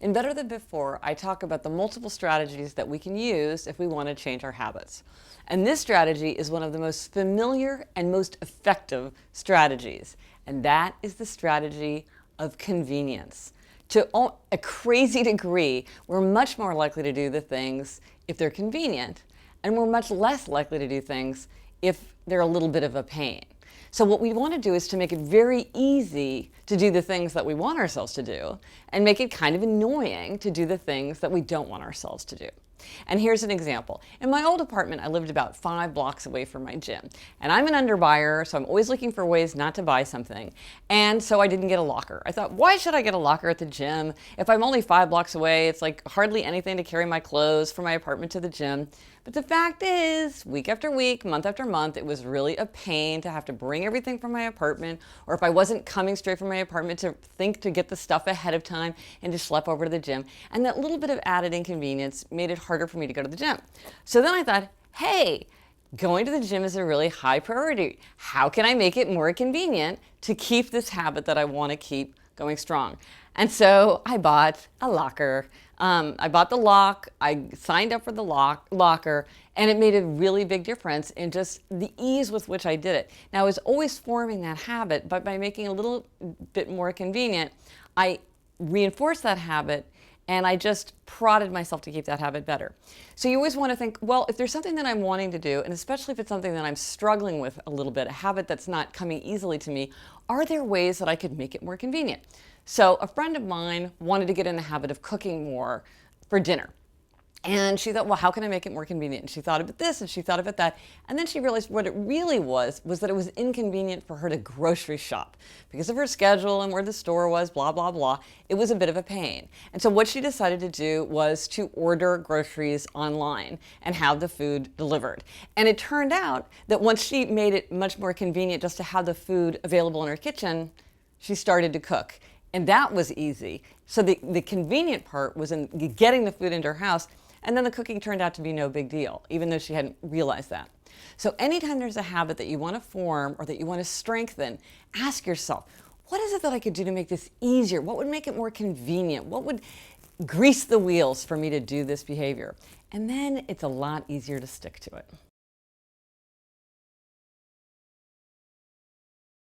In Better Than Before, I talk about the multiple strategies that we can use if we want to change our habits. And this strategy is one of the most familiar and most effective strategies. And that is the strategy of convenience. To a crazy degree, we're much more likely to do the things if they're convenient, and we're much less likely to do things if they're a little bit of a pain. So what we want to do is to make it very easy to do the things that we want ourselves to do, and make it kind of annoying to do the things that we don't want ourselves to do. And here's an example. In my old apartment, I lived about 5 blocks away from my gym. And I'm an underbuyer, so I'm always looking for ways not to buy something. And so I didn't get a locker. I thought, why should I get a locker at the gym? If I'm only 5 blocks away, it's like hardly anything to carry my clothes from my apartment to the gym. But the fact is, week after week, month after month, it was really a pain to have to bring everything from my apartment, or if I wasn't coming straight from my apartment, to think to get the stuff ahead of time and to schlep over to the gym. And that little bit of added inconvenience made it harder for me to go to the gym. So then I thought, hey, going to the gym is a really high priority. How can I make it more convenient to keep this habit that I want to keep going strong? And so I bought a locker. I bought the lock, I signed up for the locker, and it made a really big difference in just the ease with which I did it. Now, I was always forming that habit, but by making it a little bit more convenient, I reinforced that habit, and I just prodded myself to keep that habit better. So you always want to think, well, if there's something that I'm wanting to do, and especially if it's something that I'm struggling with a little bit, a habit that's not coming easily to me, are there ways that I could make it more convenient? So a friend of mine wanted to get in the habit of cooking more for dinner. And she thought, well, how can I make it more convenient? And she thought about this and she thought about that. And then she realized what it really was that it was inconvenient for her to grocery shop. Because of her schedule and where the store was, blah, blah, blah, it was a bit of a pain. And so what she decided to do was to order groceries online and have the food delivered. And it turned out that once she made it much more convenient just to have the food available in her kitchen, she started to cook. And that was easy. So the convenient part was in getting the food into her house, and then the cooking turned out to be no big deal, even though she hadn't realized that. So anytime there's a habit that you want to form or that you want to strengthen, ask yourself, what is it that I could do to make this easier? What would make it more convenient? What would grease the wheels for me to do this behavior? And then it's a lot easier to stick to it.